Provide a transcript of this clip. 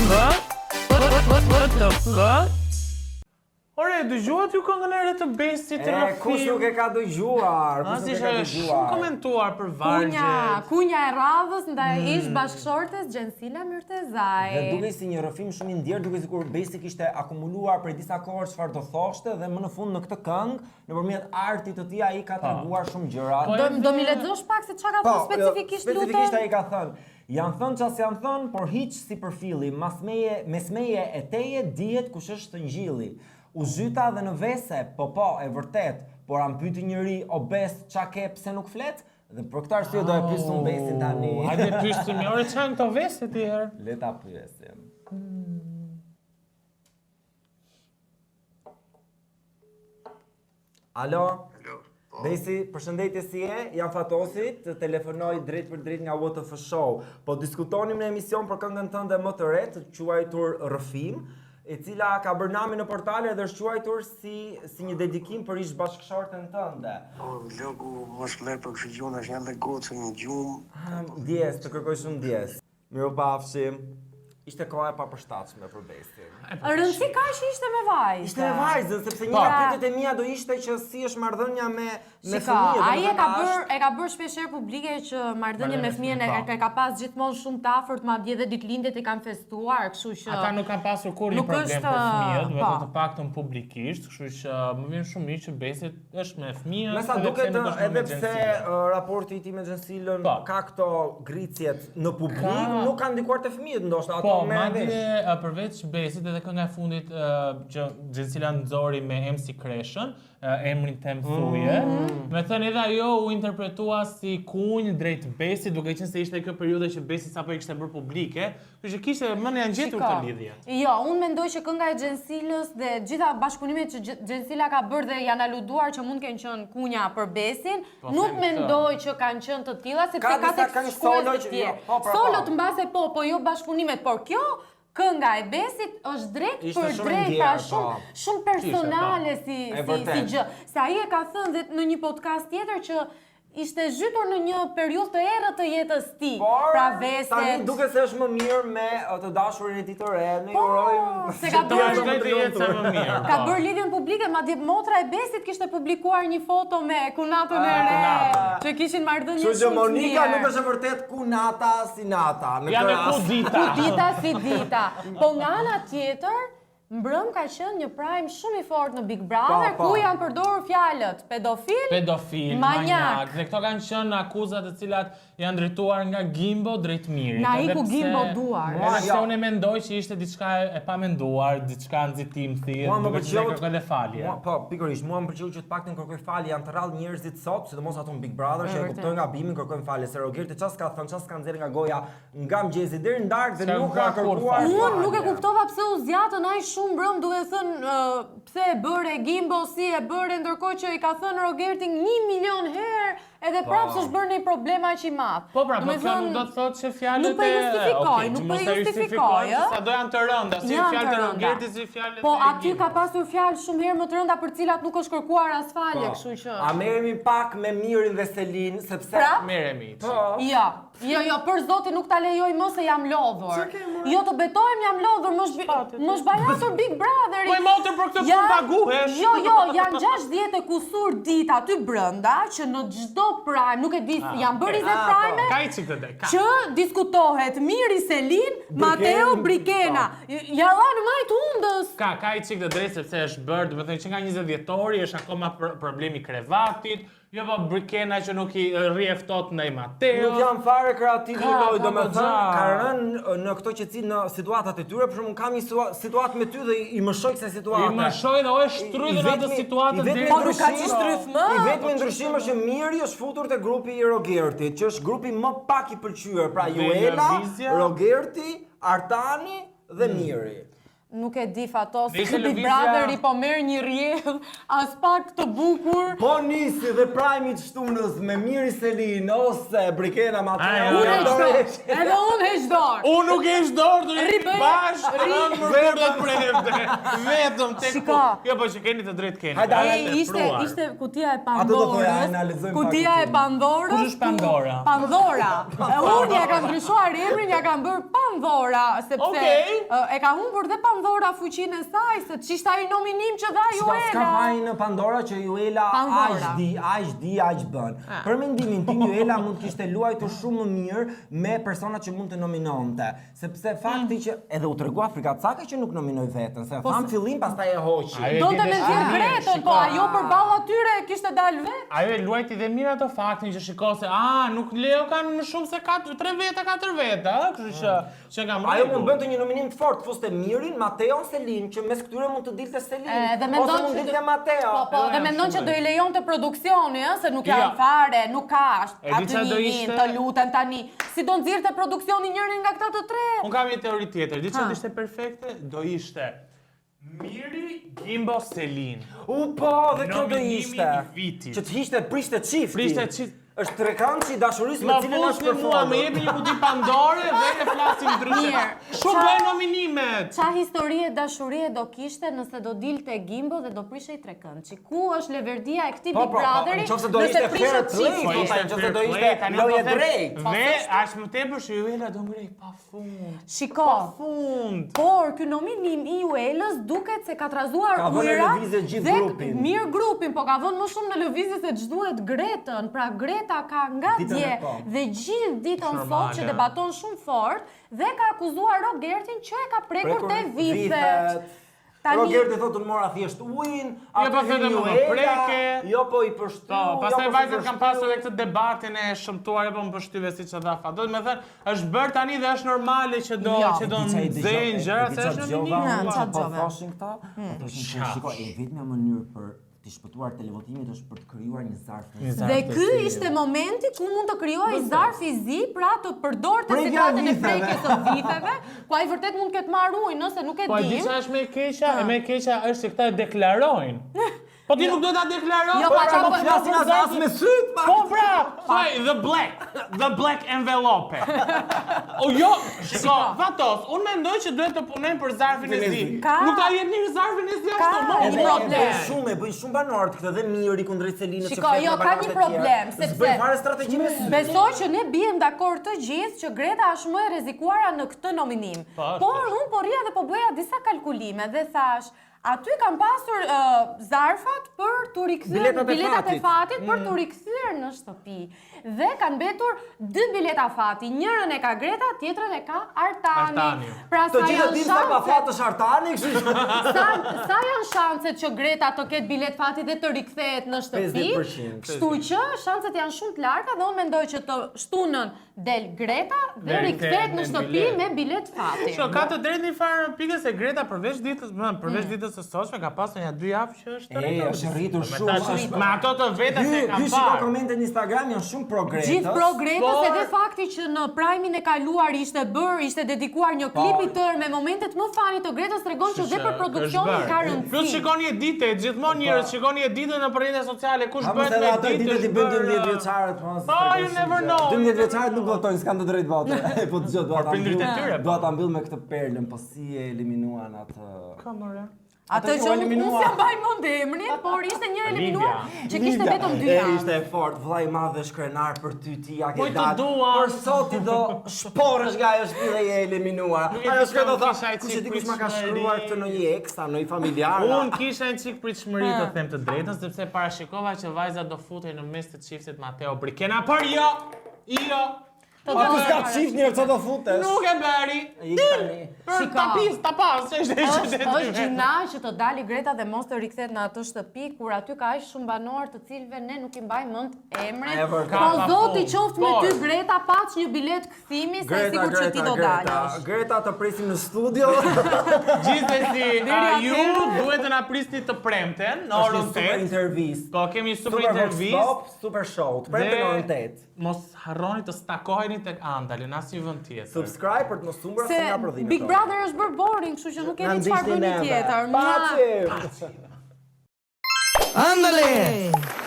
What the fuck? Ore, dëgjuat ju këngën e re të Besit të Rafim? Kush nuk e ka dëgjuar? Shumë komentuar për vargjet. Kunja e radhës ndaj ish bashkëshortes Gjensila Myrtezaj. Dhe duke si një rrëfim shumë i ndjerë, duke sikur Besi kishte akumuluar për disa kohë çfarë do thoshte dhe më në fund në këtë këngë, nëpërmjet artit të tij ai ka treguar shumë gjëra. Do mi lexosh pak se çka ka thënë specifikisht lutem? Specifikisht ai ka thënë, janë thënë ças janë thënë, por hiç si përfilli, mesmeje e teje dihet kush është të ngjilli. U zhyta dhe në vese, po, e vërtet, por am pyeti njëri obes qa ke pse nuk flet? Dhe për këtë arsye do e pyesim Besin tani. Hajde pyesim, ore çan këto vese ti herë? Le ta pyesim. Alo? Besi, përshëndetje si e? Jam Fatosi, të telefonoj drejt për drejt nga WTF Show. Po diskutonim në emision për këngën tënde më të re, të quajtur Rrëfim, e cila ka bërë namin në portale dhe është quajtur si një dedikim për ish bashkëshorten tënde. Logu, mos flet për kështu gjuna, është janë dhe gocë një gjumë. Djes, të kërkoj shumë djes. Mirupafshim. Ishte koha e papërshtatshme për Besin. Rëndësi ka që ishte me vajzë. Ishte me vajzën, sepse një nga pyetjet e mia do ishte që si është marrëdhënia me fëmijët. Ai e ka bërë shpeshherë publike që marrëdhënia me fëmijën e ka pas gjithmonë shumë të afërt, madje edhe ditëlindjet e kanë festuar, kështu që ata nuk kanë pasur kur një problem për fëmijët, vetëm të paktën publikisht, kështu që më vjen shumë mirë që Besi është me fëmijë. Me sa duket edhe pse raporti i tij me Gjensilën ka këto gricjet në publik, nuk kanë ndikuar te fëmijët ndoshta ato. Po, madje përveç Besit edhe kënga e fundit që Gjensila nxori me MC Kreshën, emrin tem thuje. Me thënë edhe ajo u interpretua si kunj drejt Besit, duke qenë se ishte kjo periudhë që Besi sapo i kishte bërë publike, kështu që kishte më janë gjetur të lidhjet. Jo, unë mendoj që kënga e Gjensilës dhe gjitha bashkëpunimet që Gjensila ka bërë dhe janë aluduar që mund kenë qenë kunja për Besin, nuk mendoj që kanë qenë të tilla sepse ka tek solo të tjerë. Solot mbase po jo bashkëpunimet, por kjo kënga e Besit është drejt për drejt, pra shumë personale si gjë. Se ai e ka thënë dhe në një podcast tjetër që ishte zhytur në një periudhë të errët të jetës tij. Pra veset. Tani duket se është më mirë me të dashurin e tij të re, ne urojmë. Se ka bërë jetë më mirë. Ka bërë lidhjen publike, madje motra e Besit kishte publikuar një foto me kunatën e re, që kishin marrëdhënie shumë. Kështu që Monika nuk është e vërtet kunata si nata. Ja me Kudita. Kudita si dita. Po nga ana tjetër, mbrëm ka qenë një prime shumë i fortë në Big Brother, ku janë përdorur fjalët pedofil, manjak. Dhe këto kanë qenë akuzat të cilat janë drejtuar nga Gimbo drejt Mirit. Na iku Gimbo duar. Edhe unë mendoj që ishte diçka e pamenduar, diçka nxitim thirrje, duke qenë kërkoj dhe falje. Po, pikërisht, mua më pëlqeu që të paktën kërkoj falje, janë të rrallë njerëzit sot, sidomos ato në Big Brother që e kuptojnë gabimin, kërkojnë falje. Se Rogerti çfarë ka thënë, çfarë ka nxjerrë nga goja, nga mëngjesi deri në darkë dhe nuk ka kërkuar. Unë nuk e kuptova pse u zjatën ai shumë mbrëm, duke thënë pse e bëre Gimbo, si e bëre, ndërkohë që i ka thënë Rogerti 1 milion herë, edhe prapë s'është bërë një problem aq i madh. Po pra, po kjo nuk do të thotë që fjalët nuk po justifikoj, sa do janë të rënda, si fjalët e Rogertit, si fjalët e Po aty ka pasur fjalë shumë herë më të rënda për cilat nuk është kërkuar as falje, kështu që. A merremi pak me Mirin dhe Selin, sepse merremi. Jo, për zotin nuk ta lejoj më se jam lodhur. Jo, të betohem jam lodhur, mos bajasur Big Brother. Po i motor për këtë punë paguhesh. Jo, janë 60 e kusur ditë aty brenda që në çdo prime, nuk e di, janë bërë 20 prime. Ka i çik të që diskutohet Miri Selin, Mateo Brikena. Ja dhanë majt hundës. Ka i çik të drejtë sepse është bërë, do të thënë që nga 20 dhjetori është akoma problemi krevatit. Jo, po Brikena që nuk i rrie ftohtë ndaj Mateo. Nuk janë fare kreativ lloj, domethënë ka rënë në këto qetësi në situatat e tyre, për shembull kam një situatë me ty dhe i mëshoj kësaj situate. I mëshoj dhe o e shtrydhën atë situatë deri po nuk ka ç'shtrydh më. I vetmi ndryshim është që Miri është futur te grupi i Rogertit, që është grupi më pak i pëlqyer, pra Juela, Rogerti, Artani dhe Miri. Nuk e di fatos, Dhe ishte si Big lëvizja- Brother I po merr një rrjedh, as pak të bukur. Po nisi dhe prajmi të shtunës me Miri Selin ose Brikena Mateo. Unë heq dorë, edhe unë heq dorë. Unë nuk e dorë të Ri bëj- bashkë, ri- vetëm të premte. Vetëm tek. Shiko. Jo, po që keni të drejtë keni. Hajde, Ishte kutia e Ato do thoya, Pandorës. analizojmë Kutia pak e kutinë. Pandorës. Kush është Pandora? Pandora. Unë ja kam ndryshuar emrin, ja kam bërë Pandora, sepse Okej. e ka humbur dhe Pandora fuqinë e saj, se ç'ishte ai nominim që dha S'ka Juela. fajin në Pandora që Juela Pandora. aq bën. Për mendimin tim Juela mund të kishte luajtur shumë më mirë me personat që mund të nominonte, sepse fakti që edhe u tregua Frikacake që nuk nominoi veten, se thamë fillim pastaj e hoqi. Ajo e Donte di me dhe nxjerr shumë mirë, Gretën, shiko. po ajo përballë atyre kishte dalë vetë. Ajo e luajti dhe mirë ato faktin që shiko se nuk Leo kanë më shumë se 3 veta, 4 veta, kështu që kam Ajo rregull. mund bënte një nominim të fortë, fuste Mirin, Mateon, Selin, që mes këtyre mund të dilte Selin. Dhe Ose mendon mund që dilte Mateo. Po, dhe janë mendon që shumë do I lejonte produksioni, se nuk janë Ja. fare, nuk ka E di aty çfarë do një ishte? të lutem tani. Si do nxirrte produksioni njërin nga këta të tre? Unë kam një teori tjetër, di Ha. që do ishte perfekte, do ishte Miri, Gimbo, Selin. Po, dhe kjo do Nominimi ishte. I vitit. Që të hishte prishte çifti. Prishte çift. Është trekançi I dashurisë me Ma cilën është fusni mua, më jepi një kuti Pandore dhe ne flasim ndryshe. Mirë. Shumë bëjnë nominimet. Qa historie dashurie do kishte nëse do dilte Gimbo dhe do prishej Trekëndçi? Ku është leverdia e këtij Big Brotheri? nëse do ishte nëse fair prishet play, çifti? Po ishte nëse fair do ishte play, tani loje po them, drejt. Dhe as më tepër që Juela do ngrej pafund. Shiko, Pafund. por ky nominim I Juelës duket se ka trazuar Ka vënë në ujëra lëvizje gjithë dhe grupin. mirë grupin, po ka vënë më shumë në lëvizje se ç'duhet Gretën. Pra Greta ka nga Ditën dje e po. dhe gjithë ditën Normale. sot që debaton shumë fort dhe ka akuzuar Rogertin që e ka prekur te vifet. Rogerti thotë unë mora thjesht ujin, po vetëm më preke. Jo po I përshtu. Po, pastaj vajzat kanë pasur edhe këtë debatin e shëmtuar apo më përshtyve siç e dha fa. Do të më thënë, është bërë tani dhe është normale që do nxejnë gjëra se është nominim. qa Po dëgjove? thoshin këta, po thoshin shiko, e vetmja mënyrë për të shpëtuar televotimit është për të krijuar një zarf. Dhe ky ishte momenti ku mund të krijojë zarf I zi, pra të përdorte Prekja sekretën e vifeve. prekjes së vifeve, ku ai vërtet mund ketë marrë ujë, nëse nuk e Po e di dim. që është me keqa, e me keqa është që këta e deklarojnë. Po ti nuk do ta deklaroj? Jo, Po pa qa po po flasin as me syt, pa. Po pra, thaj, the black envelope. O jo, shiko, Fatos, unë mendoj që duhet të punojmë për zarfin e zi. Ka- Nuk ta jep një zarfin e zi Ka ashtu, no. një problem. E bëjnë shumë banorët këtë dhe Miri kundrejt Selinës. Shiko, jo, ka një problem, sepse S'bëjnë fare strategji me sy. besoj që ne bijem dakord të gjithë që Greta është më e rrezikuara në këtë nominim. Po, është. Por unë po rria dhe po bëja disa kalkulime dhe thash, aty kam pasur zarfat për t'u rikthyer Biletat e fatit për t'u rikthyer në shtëpi. Dhe kanë mbetur 2 bileta fati. Njërën e ka Greta, tjetrën e ka Artani. Artani. Pra Të sa gjithë janë dim se pa shanset? fat është Artani, kështu që Sa janë shanset që Greta të ketë bilet fati dhe të rikthehet në shtëpi? 50%. Kështu që shanset janë shumë të larta dhe unë mendoj që të shtunën del Greta dhe Dhe rikthehet në me shtëpi bilet. me bilet fati. Shko, ka të drejtë një farë pikës se Greta përveç ditës së sotshme ka pasur një 2 javë që është është rritur shumë. Me ato të veta se kam Shiko parë. komente në Instagram janë shumë pro Gretës. Gjithë pro Gretës por- edhe fakti që në prajmin e kaluar ishte dedikuar një klip I tërë me momentet më fani të Gretës tregon që dhe për produksionin ka Plus rëndësi. shikoni edite, gjithmonë njerëz shikoni edite në rrjetet sociale, kush Ha bëhet mos me edhe ato edite. ditë i bën 12 vjeçarët, Oh, you never know. 12 vjeçarët nuk votojnë, s'kan të drejtë vote. Po dëgjoj, dua ta prindrit e tyre, po. Dua ta mbyll me këtë perlën, po si e eliminuan atë. Kamera. Atë që që u unë eliminua. s'jam baj mend emrin, por ishte një eliminuar që kishte vetëm 2 E javë. ishte e fort, vllai i madh dhe shkrenar për ty ti ja Po ke i të dalë. dua. Por sot ti do shporësh nga ajo shtëpi dhe je eliminuar. Nuk e Ajo di shkret do sa tha, kisha e kush e cik di kush ma ka pritshmëri. shkruar këtë në një ex, a në një familjar. Unë kisha një çik pritshmëri të them të drejtën, sepse parashikova që vajza do futej në mes të çiftit Mateo Brikena, por jo. Po ku s'ka çift njerëz çfarë do futesh? Nuk e bëri. Tani. Për ta pas, është Është gjina që të dali Greta dhe mos të rikthehet në atë shtëpi kur aty ka aq shumë banor të cilëve ne nuk I mbajmë mend emrin. E vërtet. Po Ka zoti pafund. qoftë me Por. ty Greta, paç një bilet kthimi se sikur që ti do dalësh. Greta të presim në studio. Gjithsesi, Deri ju atëherë- duhet të na prisni të premten në Është orën një super 8. intervistë. Po kemi super Super intervistë. stop, super show. Të premte në orën 8. Mos harroni të stakoheni shkojeni tek Andalin, asnjë vend tjetër. Subscribe për të mos humbur Se asnjë nga prodhimet. Big Brother është bërë boring, kështu që nuk keni çfarë bëni tjetër. Pacim! Ándale.